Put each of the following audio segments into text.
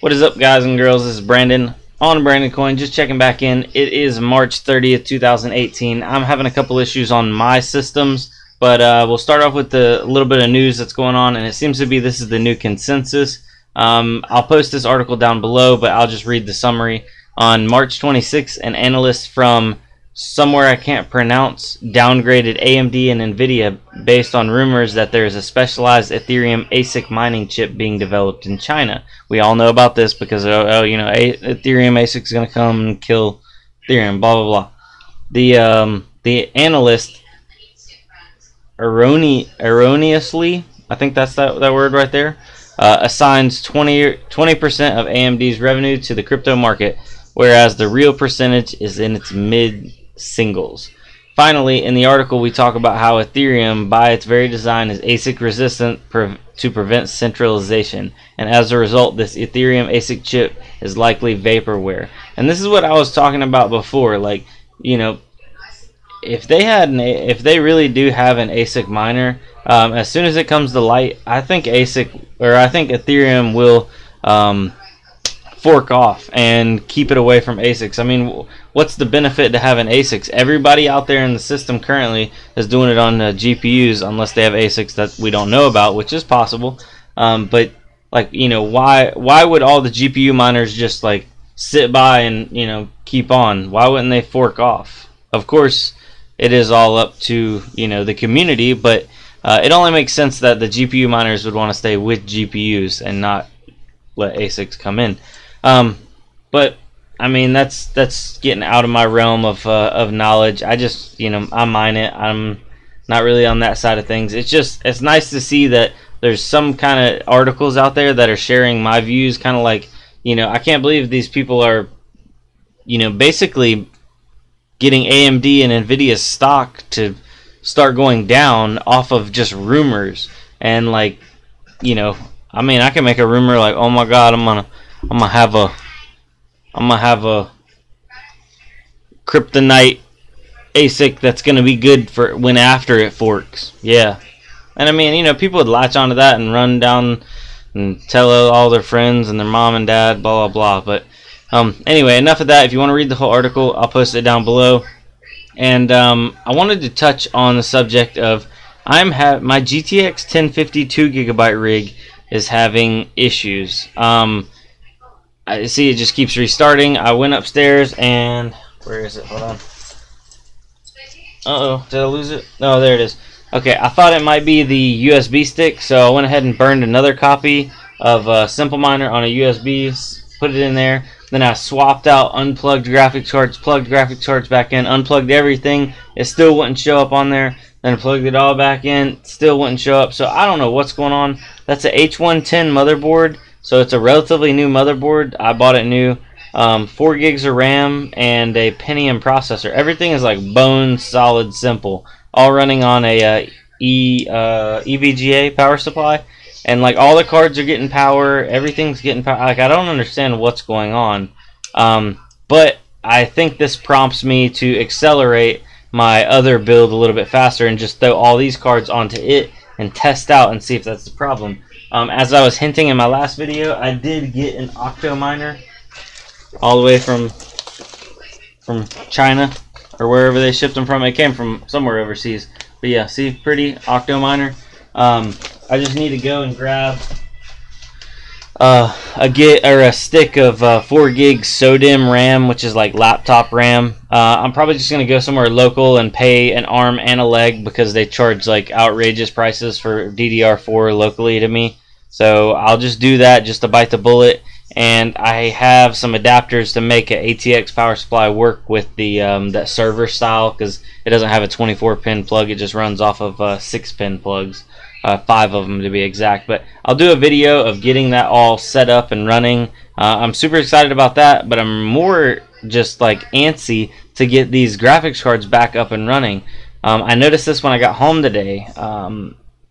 What is up, guys and girls? This is Brandon on Brandoncoin, just checking back in. It is March 30th, 2018. I'm having a couple issues on my systems, but we'll start off with a little bit of news that's going on, and it seems to be this is the new consensus. I'll post this article down below, but I'll just read the summary. On March 26th, an analyst from somewhere I can't pronounce downgraded AMD and Nvidia based on rumors that there is a specialized Ethereum ASIC mining chip being developed in China. We all know about this because Ethereum ASIC is going to come and kill Ethereum, blah blah blah. The analyst erroneously, I think that's that word right there, assigns 20% of AMD's revenue to the crypto market, whereas the real percentage is in its mid-singles. Finally, in the article, we talk about how Ethereum, by its very design, is ASIC resistant to prevent centralization, and as a result, this Ethereum ASIC chip is likely vaporware. And this is what I was talking about before. Like, you know, if they really do have an ASIC miner, as soon as it comes to light, I think Ethereum will fork off and keep it away from ASICs. I mean, what's the benefit to having ASICs? Everybody out there in the system currently is doing it on GPUs, unless they have ASICs that we don't know about, which is possible. But like, you know, why would all the GPU miners just like sit by and, you know, keep on? Why wouldn't they fork off? Of course, it is all up to, you know, the community, but it only makes sense that the GPU miners would want to stay with GPUs and not let ASICs come in. But I mean, that's getting out of my realm of knowledge. I just, you know, I mine it. I'm not really on that side of things. It's nice to see that there's some kind of articles out there that are sharing my views, kind of like, you know, I can't believe these people are, you know, basically getting AMD and Nvidia stock to start going down off of just rumors. And like, you know, I mean, I can make a rumor like, oh my god, I'm gonna have a kryptonite ASIC that's gonna be good for when after it forks. Yeah. And I mean, you know, people would latch onto that and run down and tell all their friends and their mom and dad, blah blah blah. But anyway, enough of that. If you want to read the whole article, I'll post it down below. And I wanted to touch on the subject of my GTX 1050 2GB rig is having issues. I see it just keeps restarting. I went upstairs and where is it? Hold on. Uh-oh, did I lose it? Oh, there it is. Okay, I thought it might be the USB stick, so I went ahead and burned another copy of Simple Miner on a USB, put it in there. Then I swapped out, unplugged graphics cards, plugged graphics cards back in, unplugged everything. It still wouldn't show up on there. Then I plugged it all back in, still wouldn't show up. So I don't know what's going on. That's a H110 motherboard. So it's a relatively new motherboard. I bought it new. 4 gigs of RAM and a Pentium processor. Everything is like bone solid simple. All running on a EVGA power supply. And like all the cards are getting power. Everything's getting power. Like I don't understand what's going on. But I think this prompts me to accelerate my other build a little bit faster and just throw all these cards onto it and test out and see if that's the problem. As I was hinting in my last video, I did get an Octo miner all the way from China or wherever they shipped them from. It came from somewhere overseas. But yeah, see, pretty Octo miner. I just need to go and grab a stick of 4 gig SODIMM RAM, which is like laptop RAM. I'm probably just gonna go somewhere local and pay an arm and a leg because they charge like outrageous prices for DDR4 locally to me. So I'll just do that just to bite the bullet. And I have some adapters to make an ATX power supply work with the that server style, because it doesn't have a 24-pin plug. It just runs off of 6-pin plugs. 5 of them to be exact. But I'll do a video of getting that all set up and running. I'm super excited about that, but I'm more just like antsy to get these graphics cards back up and running. I noticed this when I got home today.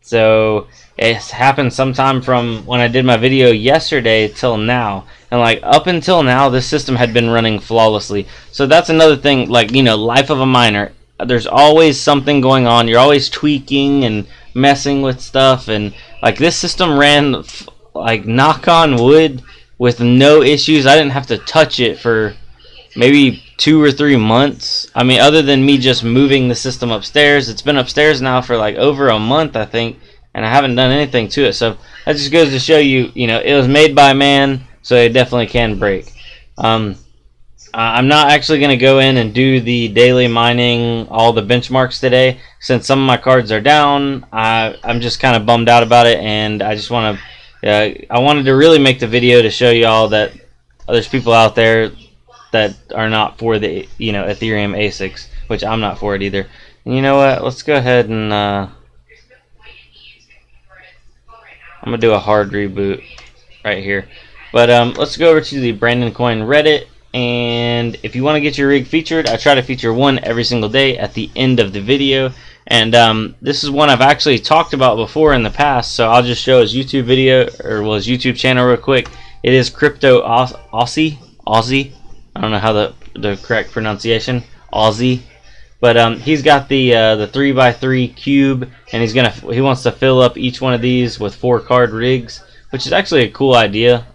So it's happened sometime from when I did my video yesterday till now. And like up until now, this system had been running flawlessly. So that's another thing, like, you know, life of a miner. There's always something going on. You're always tweaking and messing with stuff. And like this system ran, like, knock on wood, with no issues. I didn't have to touch it for maybe 2 or 3 months. I mean, other than me just moving the system upstairs. It's been upstairs now for like over a month, I think, and I haven't done anything to it. So that just goes to show you, you know, it was made by man, so it definitely can break. I'm not actually going to go in and do the daily mining, all the benchmarks today, since some of my cards are down. I'm just kind of bummed out about it, and I just want to, I wanted to really make the video to show y'all that there's people out there that are not for the, you know, Ethereum ASICs, which I'm not for it either. And you know what? Let's go ahead and I'm gonna do a hard reboot right here. But let's go over to the Brandoncoin Reddit, and if you want to get your rig featured, I try to feature one every single day at the end of the video. And this is one I've actually talked about before in the past, so I'll just show his YouTube video, or well, his YouTube channel real quick. It is Crypto Aussie. I don't know how the correct pronunciation, Aussie, but he's got the 3x3 cube, and he wants to fill up each one of these with 4 card rigs, which is actually a cool idea.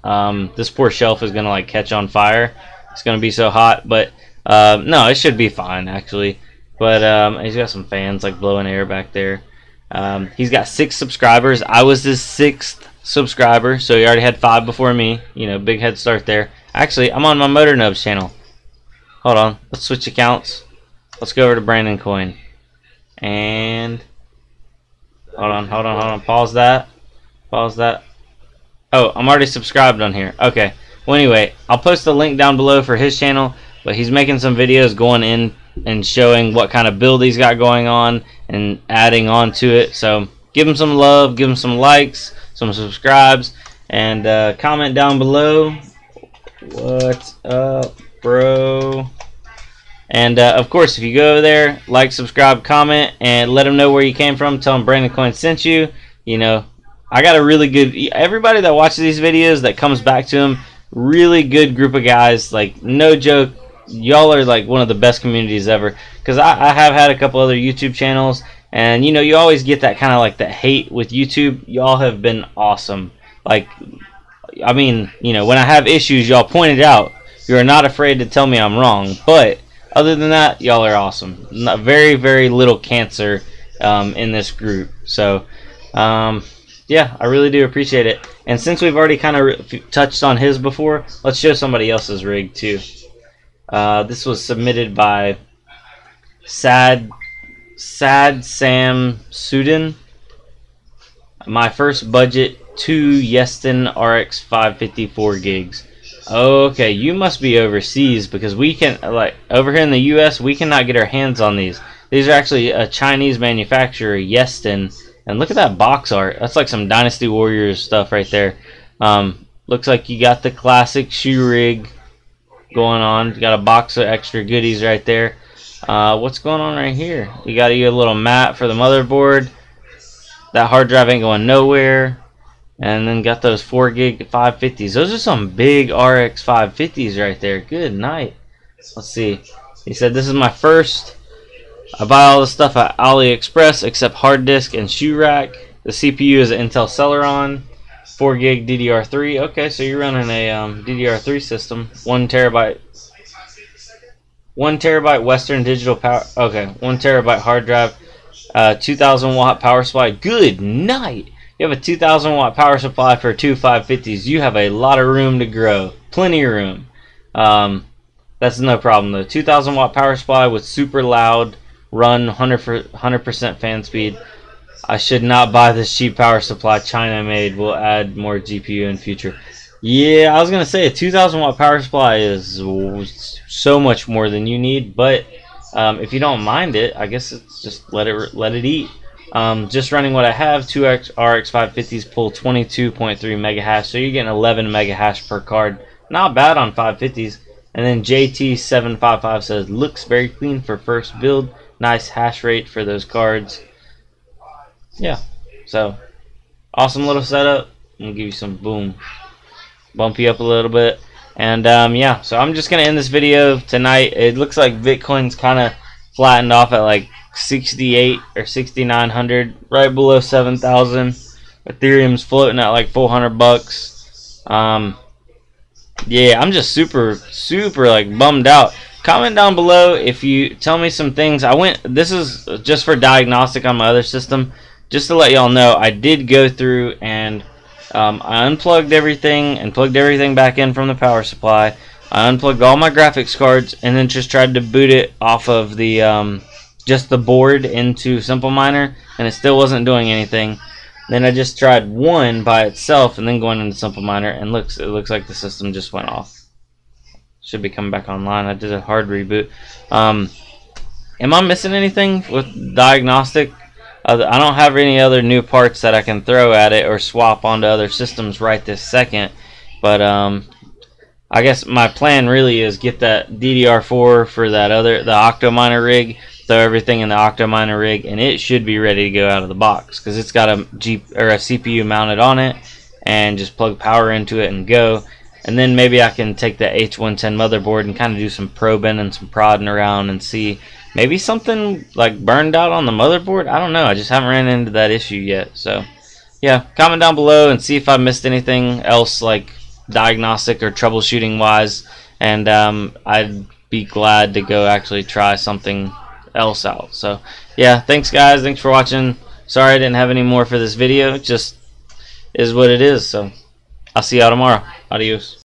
This poor shelf is gonna like catch on fire. It's gonna be so hot, but no, it should be fine actually. But he's got some fans like blowing air back there. He's got 6 subscribers. I was his 6th subscriber, so he already had 5 before me. You know, big head start there. Actually, I'm on my motornubs channel. Hold on, let's switch accounts. Let's go over to Brandoncoin, and hold on. Pause that. Oh, I'm already subscribed on here. Okay. Well, anyway, I'll post a link down below for his channel, but he's making some videos going in and showing what kind of build he's got going on and adding on to it. So give him some love, give him some likes, some subscribes, and comment down below. What's up, bro? And of course, if you go over there, like, subscribe, comment, and let them know where you came from. Tell them Brandoncoin sent you. You know, I got a really good, everybody that watches these videos that comes back to them, really good group of guys. Like, no joke, y'all are like one of the best communities ever. Because I have had a couple other YouTube channels, and you know, you always get that kind of like that hate with YouTube. Y'all have been awesome. Like, I mean, you know, when I have issues, y'all point it out. You're not afraid to tell me I'm wrong. But other than that, y'all are awesome. Not very, very little cancer in this group. So, yeah, I really do appreciate it. And since we've already kind of touched on his before, let's show somebody else's rig too. This was submitted by Sad Sam Sudin. My first budget, 2 Yeston RX 554 gigs. Okay, you must be overseas, because we can, like, over here in the US, we cannot get our hands on these. These are actually a Chinese manufacturer, Yeston, and look at that box art. That's like some Dynasty Warriors stuff right there. Looks like you got the classic shoe rig going on. You got a box of extra goodies right there. What's going on right here? You got a little mat for the motherboard. That hard drive ain't going nowhere. And then got those 4 gig 550s. Those are some big RX 550s right there. Good night. Let's see. He said, this is my first. I buy all the stuff at AliExpress except hard disk and shoe rack. The CPU is an Intel Celeron. 4 gig DDR3. Okay, so you're running a DDR3 system. 1 terabyte. 1 terabyte Western Digital power. Okay, 1 terabyte hard drive. 2,000 watt power supply. Good night. You have a 2,000 watt power supply for 2 550s. You have a lot of room to grow. Plenty of room. That's no problem though. 2,000 watt power supply with super loud run, 100% fan speed. I should not buy this cheap power supply. China made. Will add more GPU in future. Yeah, I was gonna say a 2,000 watt power supply is so much more than you need, but if you don't mind it, I guess it's just let it eat. Just running what I have, 2 RX 550s pull 22.3 mega hash, so you're getting 11 mega hash per card. Not bad on 550s. And then JT755 says, looks very clean for first build. Nice hash rate for those cards. Yeah, so awesome little setup. I'm gonna give you some boom, bump you up a little bit. And yeah, so I'm just gonna end this video tonight. It looks like Bitcoin's kind of flattened off at like 68 or 6,900, right below 7,000. Ethereum's floating at like $400. yeah, I'm just super like bummed out. Comment down below if you tell me some things. This is just for diagnostic on my other system. Just to let y'all know, I did go through and I unplugged everything and plugged everything back in from the power supply. I unplugged all my graphics cards and then just tried to boot it off of the just the board into Simple Miner, and it still wasn't doing anything. Then I just tried one by itself and then going into Simple Miner, and it looks like the system just went off. Should be coming back online. I did a hard reboot. Am I missing anything with diagnostic? I don't have any other new parts that I can throw at it or swap onto other systems right this second. But I guess my plan really is get that DDR4 for the Octominer rig, throw everything in the Octominer rig, and it should be ready to go out of the box because it's got a CPU mounted on it, and just plug power into it and go. And then maybe I can take the H110 motherboard and kind of do some probing and some prodding around and see maybe something like burned out on the motherboard. I don't know. I just haven't ran into that issue yet. So yeah, comment down below and see if I missed anything else like diagnostic or troubleshooting wise. And I'd be glad to go actually try something else out. So yeah, thanks guys. Thanks for watching. Sorry I didn't have any more for this video. It just is what it is. So I'll see y'all tomorrow. Adios.